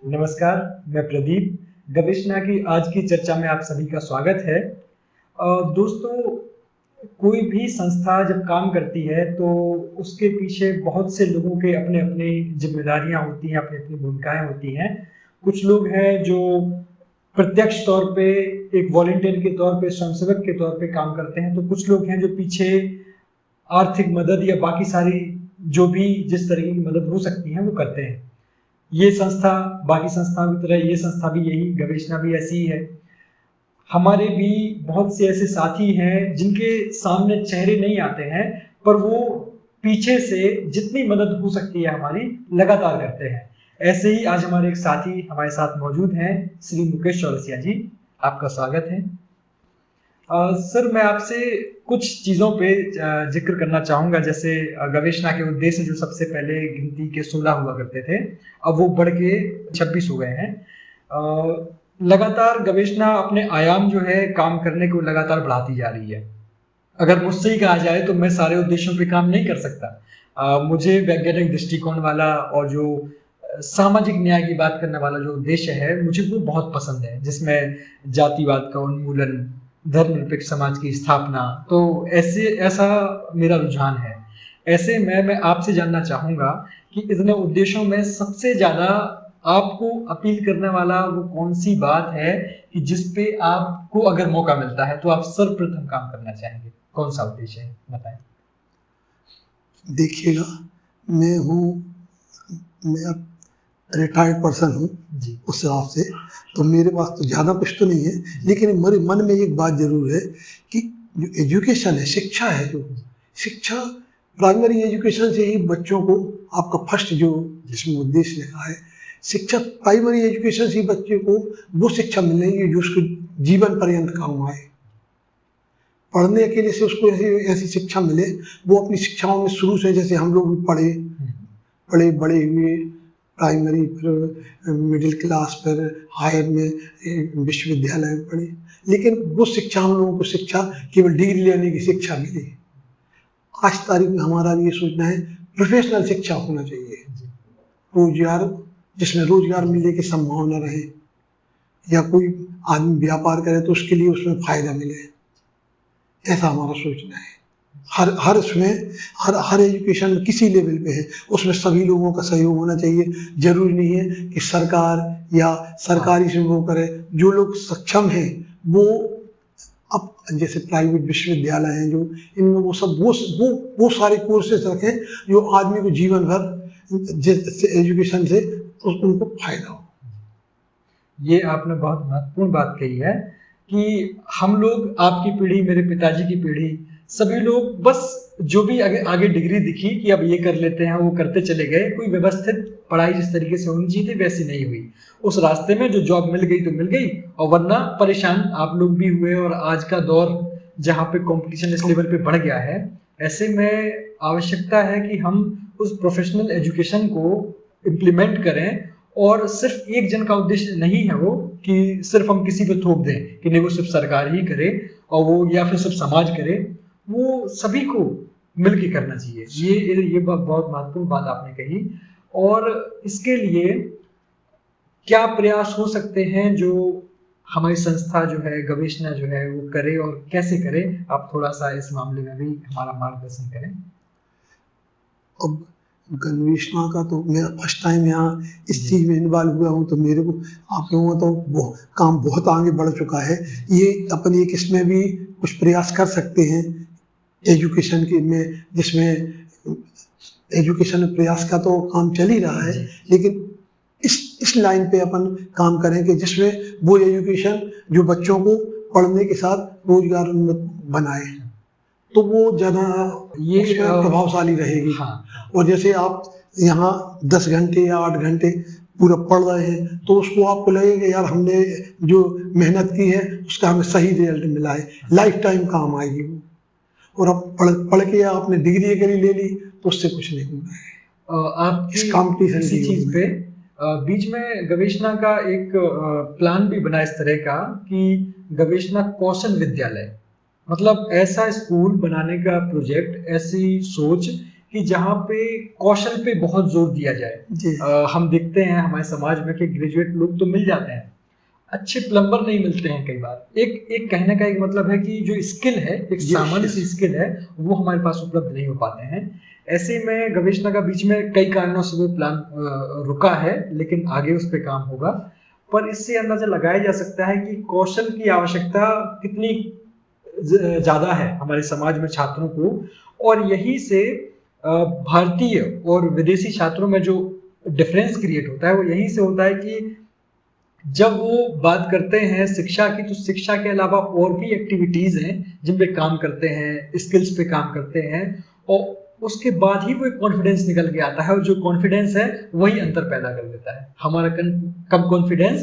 नमस्कार, मैं प्रदीप। गवेषणा की आज की चर्चा में आप सभी का स्वागत है। दोस्तों, कोई भी संस्था जब काम करती है तो उसके पीछे बहुत से लोगों के अपने-अपने जिम्मेदारियां होती हैं, अपनी-अपनी भूमिकाएं होती हैं। कुछ लोग हैं जो प्रत्यक्ष तौर पे एक वॉलंटियर के तौर पे, स्वयंसेवक के तौर पे काम करते हैं, तो कुछ लोग हैं जो पीछे आर्थिक मदद या बाकी सारी जो भी जिस तरह की मदद हो सकती है वो करते हैं। ये संस्था बाकी संस्थाओं की तरह ये संस्था भी यही गवेषणा भी ऐसी ही है। हमारे भी बहुत से ऐसे साथी हैं जिनके सामने चेहरे नहीं आते हैं, पर वो पीछे से जितनी मदद हो सकती है हमारी लगातार करते हैं। ऐसे ही आज हमारे एक साथी हमारे साथ मौजूद हैं, श्री मुकेश चौरसिया जी। आपका स्वागत है। सर, मैं आपसे कुछ चीज़ों पे जिक्र करना चाहूँगा। जैसे गवेषणा के उद्देश्य जो सबसे पहले गिनती के 16 हुआ करते थे, अब वो बढ़ के 26 हो गए हैं। लगातार गवेषणा अपने आयाम जो है काम करने को लगातार बढ़ाती जा रही है। अगर मुझसे ही कहा जाए तो मैं सारे उद्देश्यों पे काम नहीं कर सकता। मुझे वैज्ञानिक दृष्टिकोण वाला और जो सामाजिक न्याय की बात करने वाला जो उद्देश्य है, मुझे वो बहुत पसंद है, जिसमें जातिवाद का उन्मूलन, धर्मनिरपेक्ष समाज की स्थापना, तो ऐसा मेरा रुझान है। ऐसे में मैं आपसे जानना चाहूँगा कि इतने उद्देश्यों में सबसे ज़्यादा आपको अपील करने वाला वो कौन-सी बात है कि जिस पे आपको अगर मौका मिलता है तो आप सर्वप्रथम काम करना चाहेंगे? कौन-सा उद्देश्य है? बताएँ। देखिएगा, मैं अब रिटायर्ड पर्सन हूँ जी। उस हिसाब से, तो मेरे पास तो ज़्यादा कुछ तो नहीं है, लेकिन मेरे मन में एक बात ज़रूर है कि जो एजुकेशन है, शिक्षा है, जो शिक्षा प्राइमरी एजुकेशन से ही बच्चों को, आपका फर्स्ट जो जिसमें उद्देश्य लिखा है, शिक्षा प्राइमरी एजुकेशन से ही बच्चे को वो शिक्षा मिलेगी जो उसको जीवन पर्यंत काम आए। पढ़ने के लिए से उसको ऐसी शिक्षा मिले, वो अपनी शिक्षाओं में शुरू से, जैसे हम लोग भी पढ़े बड़े हुए, प्राइमरी, फिर मिडिल क्लास, फिर हायर में विश्वविद्यालय में पढ़े, लेकिन वो शिक्षा हम लोगों को शिक्षा केवल डिग्री लेने की शिक्षा मिली। आज तारीख में हमारा भी ये सोचना है प्रोफेशनल शिक्षा होना चाहिए, रोजगार, जिसमें रोजगार मिलने की संभावना रहे, या कोई आदमी व्यापार करे तो उसके लिए उसमें फायदा मिले, ऐसा हमारा सोचना है। हर एजुकेशन में किसी लेवल पे है, उसमें सभी लोगों का सहयोग होना चाहिए। जरूरी नहीं है कि सरकार या सरकारी से वो करे, जो लोग सक्षम हैं वो, अब जैसे प्राइवेट विश्वविद्यालय हैं जो, इनमें वो सब वो सारे कोर्सेज रखें जो आदमी को जीवन भर एजुकेशन से उनको फायदा हो। ये आपने बहुत महत्वपूर्ण बात कही है कि हम लोग, आपकी पीढ़ी, मेरे पिताजी की पीढ़ी, सभी लोग बस जो भी आगे डिग्री दिखी कि अब ये कर लेते हैं वो करते चले गए। कोई व्यवस्थित पढ़ाई जिस तरीके से होनी चाहिए थी वैसी नहीं हुई। उस रास्ते में जो जॉब मिल गई तो मिल गई, और वरना परेशान आप लोग भी हुए। और आज का दौर जहाँ पे कंपटीशन इस लेवल पे बढ़ गया है, ऐसे में आवश्यकता है कि हम उस प्रोफेशनल एजुकेशन को इम्प्लीमेंट करें। और सिर्फ एक जन का उद्देश्य नहीं है वो कि सिर्फ हम किसी पे थोप दें कि नहीं वो सिर्फ सरकार ही करे और वो, या फिर सिर्फ समाज करे, वो सभी को मिलके करना चाहिए। ये बहुत महत्वपूर्ण बात आपने कही। और इसके लिए क्या प्रयास हो सकते हैं जो हमारी संस्था जो है, गवेषणा जो है, वो करे और कैसे करे? आप थोड़ा सा इस मामले में भी हमारा मार्गदर्शन करें। अब गवेषणा का तो मैं फर्स्ट टाइम यहाँ इस चीज़ में इन्वॉल्व हुआ हूँ, तो मेरे को, आप लोगों का तो काम बहुत आगे बढ़ चुका है। ये अपन एक इसमें भी कुछ प्रयास कर सकते हैं एजुकेशन के में, जिसमें एजुकेशन में प्रयास का तो काम चल ही रहा है, लेकिन इस लाइन पे अपन काम करें कि जिसमें वो एजुकेशन जो बच्चों को पढ़ने के साथ रोजगार बनाए, तो वो ज़्यादा ये प्रभावशाली रहेगी। हाँ। और जैसे आप यहाँ 10 घंटे या 8 घंटे पूरा पढ़ रहे हैं, तो उसको आपको लगेगा यार हमने जो मेहनत की है उसका हमें सही रिजल्ट मिला है, लाइफ टाइम काम आएगी वो। और अब पढ़ के आपने डिग्री अगर ले ली तो उससे कुछ नहीं होना है। आप इस कॉम्पिटिशन इसी चीज पे बीच में गवेषणा का एक प्लान भी बना इस तरह का कि गवेषणा कौशल विद्यालय, मतलब ऐसा स्कूल बनाने का प्रोजेक्ट, ऐसी सोच कि जहाँ पे कौशल पे बहुत जोर दिया जाए। जी। हम देखते हैं हमारे समाज में कि ग्रेजुएट लोग तो मिल जाते हैं, अच्छे प्लम्बर नहीं मिलते हैं कई बार। एक एक कहने का एक मतलब है कि जो स्किल है, एक सामान्य सी स्किल है, वो हमारे पास उपलब्ध नहीं हो पाते हैं। ऐसे में गवेषणा का बीच में कई कारणों से वो प्लान रुका है, लेकिन आगे उस पर काम होगा। पर इससे अंदाजा लगाया जा सकता है कि कौशल की आवश्यकता कितनी ज्यादा है हमारे समाज में छात्रों को, और यही से भारतीय और विदेशी छात्रों में जो डिफरेंस क्रिएट होता है वो यही से होता है कि जब वो बात करते हैं शिक्षा की, तो शिक्षा के अलावा और भी एक्टिविटीज हैं जिन पे काम करते हैं, स्किल्स पे काम करते हैं, और उसके बाद ही वो एक कॉन्फिडेंस निकल के आता है, और जो कॉन्फिडेंस है वही अंतर पैदा कर देता है। हमारा कम कॉन्फिडेंस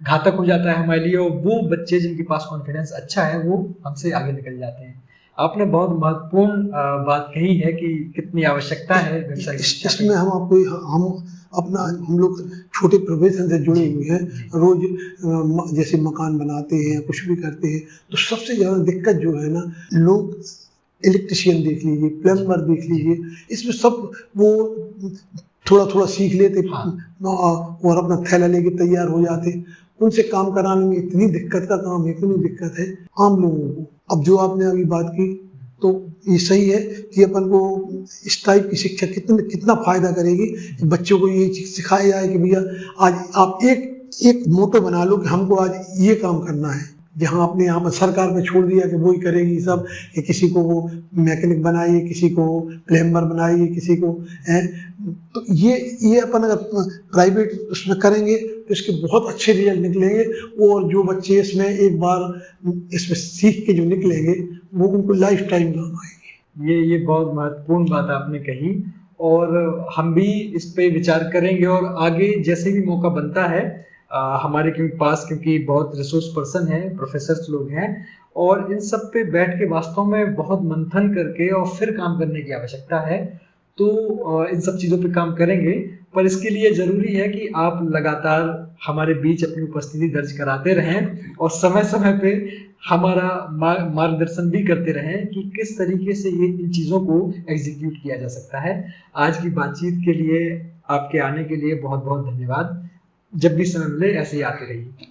घातक हो जाता है हमारे लिए, और वो बच्चे जिनके पास कॉन्फिडेंस अच्छा है वो हमसे आगे निकल जाते हैं। आपने बहुत महत्वपूर्ण बात कही है कि कितनी आवश्यकता है व्यावसायिक शिक्षा की। इसमें हम लोग छोटे प्रोफेशन से जुड़े हुए हैं, रोज जैसे मकान बनाते हैं, कुछ भी करते हैं, तो सबसे ज्यादा दिक्कत जो है ना, लोग इलेक्ट्रिशियन देख लीजिए, प्लम्बर देख लीजिए, इसमें सब वो थोड़ा थोड़ा सीख लेते और अपना थैला लेके तैयार हो जाते। उनसे काम कराने में इतनी दिक्कत का काम है, इतनी दिक्कत है आम लोगों को। अब जो आपने अभी बात की, तो ये सही है कि अपन को इस टाइप की शिक्षा कितना फायदा करेगी कि बच्चों को ये चीज सिखाया जाए कि भैया आज आप एक मोटो बना लो कि हमको आज ये काम करना है। जहाँ आपने यहाँ पर सरकार पे छोड़ दिया कि वो ही करेगी सब, कि किसी को वो मैकेनिक बनाइए, किसी को प्लम्बर बनाइए, किसी को तो ये अपन अगर प्राइवेट उसमें करेंगे तो इसके बहुत अच्छे रिजल्ट निकलेंगे, और जो बच्चे इसमें एक बार इसमें सीख के जो निकलेंगे वो उनको लाइफ टाइम काम आएंगे। ये बहुत महत्वपूर्ण बात आपने कही, और हम भी इस पे विचार करेंगे, और आगे जैसे भी मौका बनता है हमारे पास, क्योंकि बहुत रिसोर्स पर्सन हैं, प्रोफेसर्स लोग हैं, और इन सब पे बैठ के वास्तव में बहुत मंथन करके और फिर काम करने की आवश्यकता है। तो इन सब चीज़ों पे काम करेंगे, पर इसके लिए ज़रूरी है कि आप लगातार हमारे बीच अपनी उपस्थिति दर्ज कराते रहें, और समय समय पे हमारा मार्गदर्शन भी करते रहें कि किस तरीके से ये इन चीज़ों को एग्जीक्यूट किया जा सकता है। आज की बातचीत के लिए, आपके आने के लिए बहुत बहुत धन्यवाद। जब भी समय मिले ऐसे ही आते रहिए।